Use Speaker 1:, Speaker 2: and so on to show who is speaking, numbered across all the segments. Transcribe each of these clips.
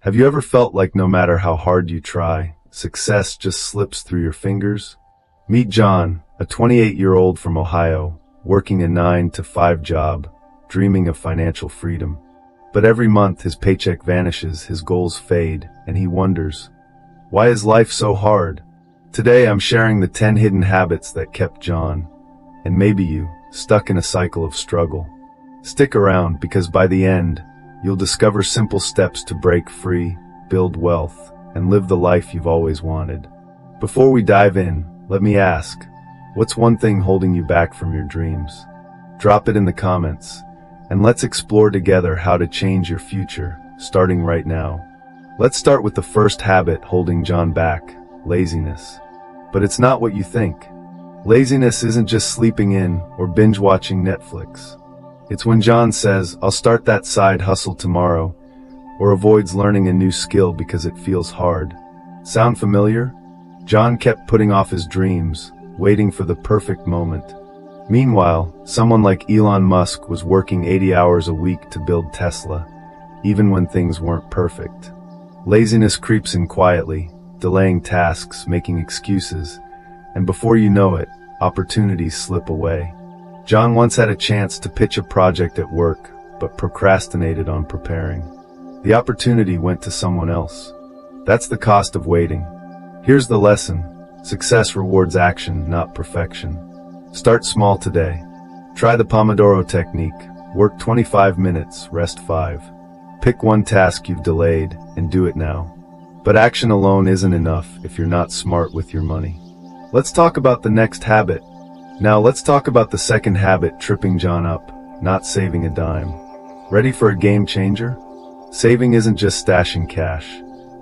Speaker 1: Have you ever felt like no matter how hard you try, success just slips through your fingers? Meet John, a 28-year-old from Ohio, working a 9-to-5 job, dreaming of financial freedom. But every month his paycheck vanishes, his goals fade, and he wonders, why is life so hard? Today I'm sharing the 10 hidden habits that kept John, and maybe you, stuck in a cycle of struggle. Stick around, because by the end, you'll discover simple steps to break free, build wealth, and live the life you've always wanted. Before we dive in, let me ask, what's one thing holding you back from your dreams? Drop it in the comments, and let's explore together how to change your future, starting right now. Let's start with the first habit holding John back, laziness. But it's not what you think. Laziness isn't just sleeping in or binge-watching Netflix. It's when John says, I'll start that side hustle tomorrow, or avoids learning a new skill because it feels hard. Sound familiar? John kept putting off his dreams, waiting for the perfect moment. Meanwhile, someone like Elon Musk was working 80 hours a week to build Tesla, even when things weren't perfect. Laziness creeps in quietly, delaying tasks, making excuses, and before you know it, opportunities slip away. John once had a chance to pitch a project at work, but procrastinated on preparing. The opportunity went to someone else. That's the cost of waiting. Here's the lesson. Success rewards action, not perfection. Start small today. Try the Pomodoro technique. Work 25 minutes, rest 5. Pick one task you've delayed and do it now. But action alone isn't enough if you're not smart with your money. Let's talk about the next habit. Now let's talk about the second habit tripping John up, not saving a dime. Ready for a game changer? Saving isn't just stashing cash.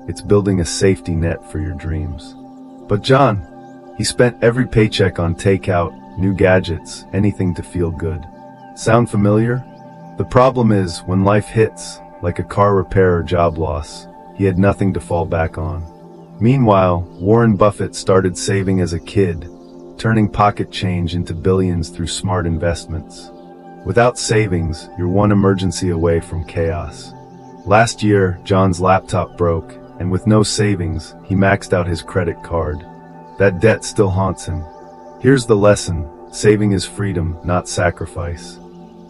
Speaker 1: It's building a safety net for your dreams. But John, he spent every paycheck on takeout, new gadgets, anything to feel good. Sound familiar? The problem is, when life hits, like a car repair or job loss, he had nothing to fall back on. Meanwhile, Warren Buffett started saving as a kid, turning pocket change into billions through smart investments. Without savings, you're one emergency away from chaos. Last year, John's laptop broke, and with no savings, he maxed out his credit card. That debt still haunts him. Here's the lesson. Saving is freedom, not sacrifice.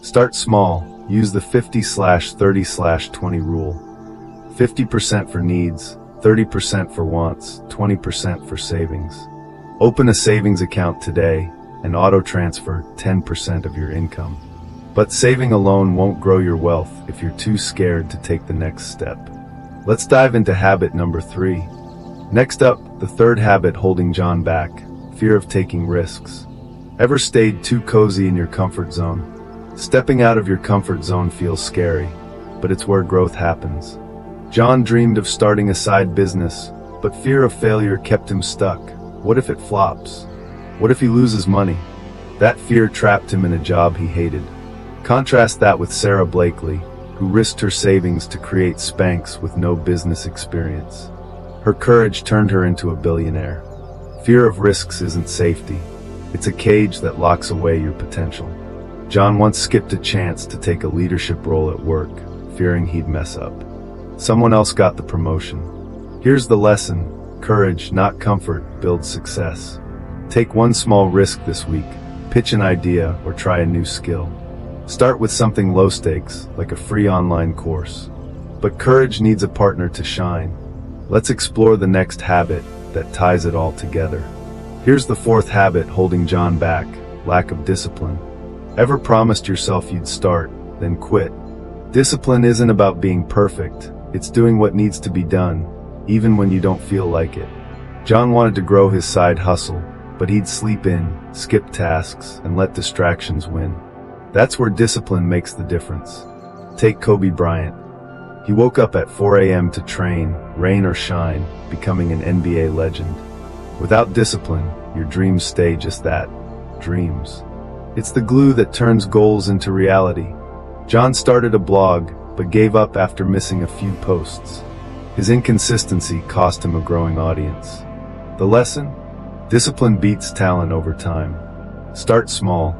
Speaker 1: Start small. Use the 50/30/20 rule. 50% for needs, 30% for wants, 20% for savings. Open a savings account today and auto-transfer 10% of your income. But saving alone won't grow your wealth if you're too scared to take the next step. Let's dive into habit number 3. Next up, the third habit holding John back, fear of taking risks. Ever stayed too cozy in your comfort zone? Stepping out of your comfort zone feels scary, but it's where growth happens. John dreamed of starting a side business, but fear of failure kept him stuck. What if it flops? What if he loses money? That fear trapped him in a job he hated. Contrast that with Sarah Blakely, who risked her savings to create Spanx with no business experience. Her courage turned her into a billionaire. Fear of risks isn't safety. It's a cage that locks away your potential. John once skipped a chance to take a leadership role at work, fearing he'd mess up. Someone else got the promotion. Here's the lesson. Courage, not comfort, builds success. Take one small risk this week. Pitch an idea or try a new skill. Start with something low stakes, like a free online course. But courage needs a partner to shine. Let's explore the next habit that ties it all together. Here's the fourth habit holding John back, lack of discipline. Ever promised yourself you'd start, then quit? Discipline isn't about being perfect. It's doing what needs to be done, even when you don't feel like it. John wanted to grow his side hustle, but he'd sleep in, skip tasks, and let distractions win. That's where discipline makes the difference. Take Kobe Bryant. He woke up at 4 a.m. to train, rain or shine, becoming an NBA legend. Without discipline, your dreams stay just that, dreams. It's the glue that turns goals into reality. John started a blog, but gave up after missing a few posts. His inconsistency cost him a growing audience. The lesson? Discipline beats talent over time. Start small.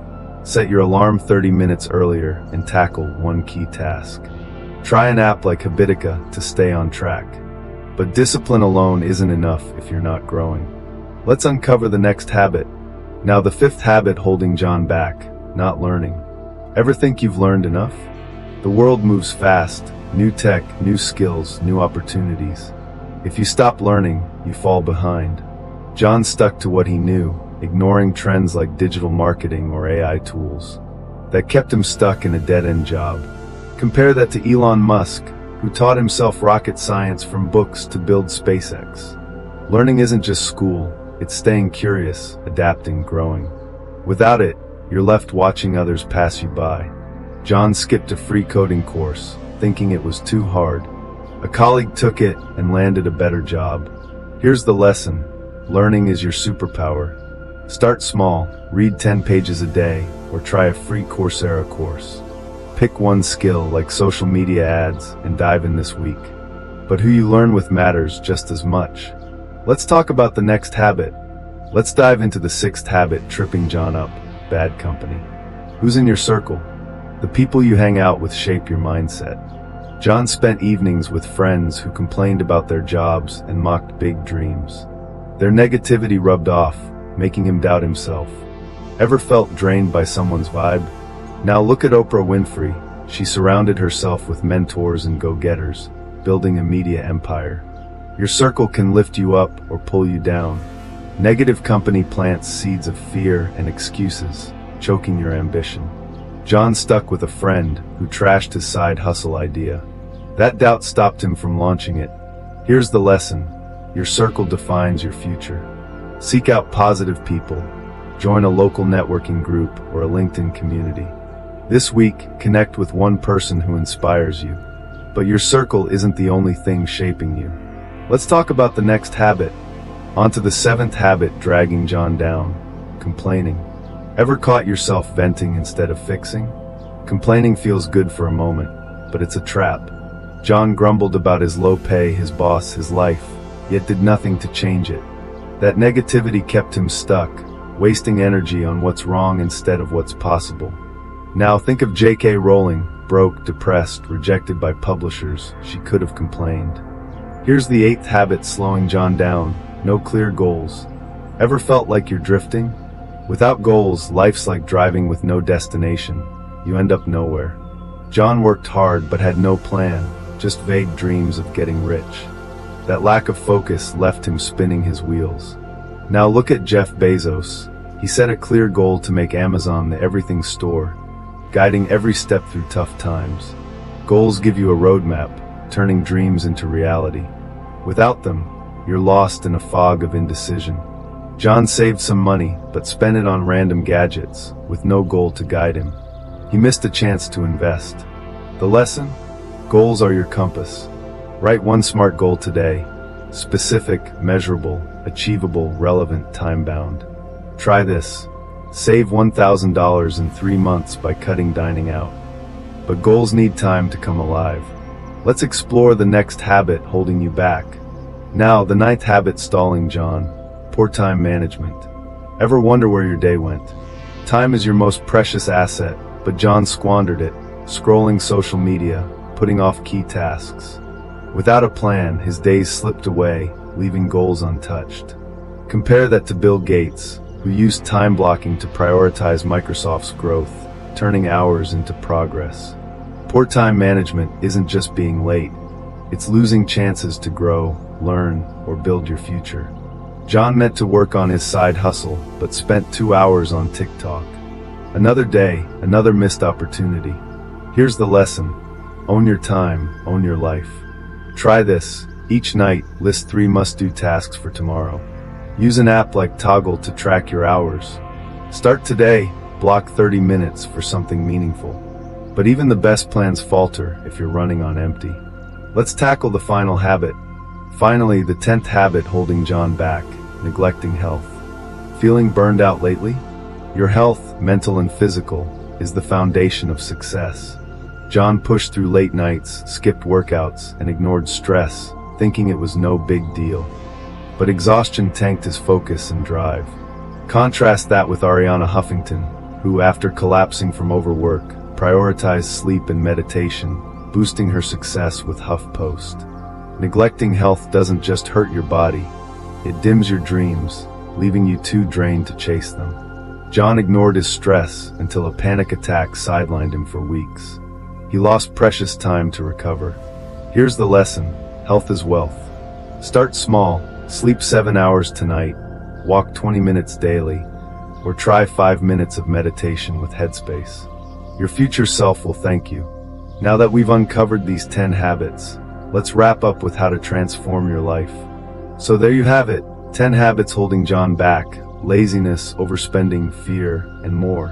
Speaker 1: Set your alarm 30 minutes earlier and tackle one key task. Try an app like Habitica to stay on track. But discipline alone isn't enough if you're not growing. Let's uncover the next habit. Now, the fifth habit holding John back: not learning. Ever think you've learned enough? The world moves fast. New tech, new skills, new opportunities. If you stop learning, you fall behind. John stuck to what he knew, ignoring trends like digital marketing or AI tools. That kept him stuck in a dead-end job. Compare that to Elon Musk, who taught himself rocket science from books to build SpaceX. Learning isn't just school, it's staying curious, adapting, growing. Without it, you're left watching others pass you by. John skipped a free coding course, thinking it was too hard. A colleague took it and landed a better job. Here's the lesson: learning is your superpower. Start small, read 10 pages a day, or try a free Coursera course. Pick one skill like social media ads and dive in this week. But who you learn with matters just as much. Let's talk about the next habit. Let's dive into the sixth habit tripping John up: bad company. Who's in your circle? The people you hang out with shape your mindset. John spent evenings with friends who complained about their jobs and mocked big dreams. Their negativity rubbed off, making him doubt himself. Ever felt drained by someone's vibe? Now look at Oprah Winfrey. She surrounded herself with mentors and go-getters, building a media empire. Your circle can lift you up or pull you down. Negative company plants seeds of fear and excuses, choking your ambition. John stuck with a friend who trashed his side hustle idea. That doubt stopped him from launching it. Here's the lesson: your circle defines your future. Seek out positive people. Join a local networking group or a LinkedIn community. This week, connect with one person who inspires you. But your circle isn't the only thing shaping you. Let's talk about the next habit. On to the seventh habit dragging John down: complaining. Ever caught yourself venting instead of fixing? Complaining feels good for a moment, but it's a trap. John grumbled about his low pay, his boss, his life, yet did nothing to change it. That negativity kept him stuck, wasting energy on what's wrong instead of what's possible. Now think of J.K. Rowling, broke, depressed, rejected by publishers. She could have complained. Here's the eighth habit slowing John down: no clear goals. Ever felt like you're drifting? Without goals, life's like driving with no destination. You end up nowhere. John worked hard but had no plan, just vague dreams of getting rich. That lack of focus left him spinning his wheels. Now look at Jeff Bezos. He set a clear goal to make Amazon the everything store, guiding every step through tough times. Goals give you a roadmap, turning dreams into reality. Without them, you're lost in a fog of indecision. John saved some money, but spent it on random gadgets, with no goal to guide him. He missed a chance to invest. The lesson? Goals are your compass. Write one SMART goal today: specific, measurable, achievable, relevant, time-bound. Try this. Save $1,000 in 3 months by cutting dining out. But goals need time to come alive. Let's explore the next habit holding you back. Now, the ninth habit stalling John: poor time management. Ever wonder where your day went? Time is your most precious asset, but John squandered it, scrolling social media, putting off key tasks. Without a plan, his days slipped away, leaving goals untouched. Compare that to Bill Gates, who used time blocking to prioritize Microsoft's growth, turning hours into progress. Poor time management isn't just being late, it's losing chances to grow, learn, or build your future. John meant to work on his side hustle, but spent 2 hours on TikTok. Another day, another missed opportunity. Here's the lesson: own your time, own your life. Try this. Each night, list 3 must-do tasks for tomorrow. Use an app like Toggle to track your hours. Start today, block 30 minutes for something meaningful. But even the best plans falter if you're running on empty. Let's tackle the final habit. Finally, the 10th habit holding John back: neglecting health. Feeling burned out lately? Your health, mental and physical, is the foundation of success. John pushed through late nights, skipped workouts, and ignored stress, thinking it was no big deal. But exhaustion tanked his focus and drive. Contrast that with Ariana Huffington, who, after collapsing from overwork, prioritized sleep and meditation, boosting her success with HuffPost. Neglecting health doesn't just hurt your body, it dims your dreams, leaving you too drained to chase them. John ignored his stress until a panic attack sidelined him for weeks. He lost precious time to recover. Here's the lesson: health is wealth. Start small, sleep 7 hours tonight, walk 20 minutes daily, or try 5 minutes of meditation with Headspace. Your future self will thank you. Now that we've uncovered these 10 habits, let's wrap up with how to transform your life. So there you have it, 10 habits holding John back: laziness, overspending, fear, and more.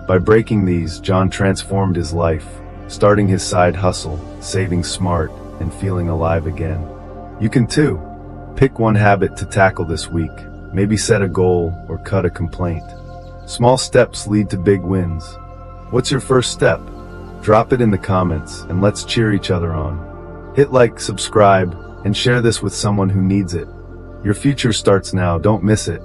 Speaker 1: By breaking these, John transformed his life, starting his side hustle, saving smart, and feeling alive again. You can too. Pick one habit to tackle this week. Maybe set a goal or cut a complaint. Small steps lead to big wins. What's your first step? Drop it in the comments and let's cheer each other on. Hit like, subscribe, and share this with someone who needs it. Your future starts now, don't miss it.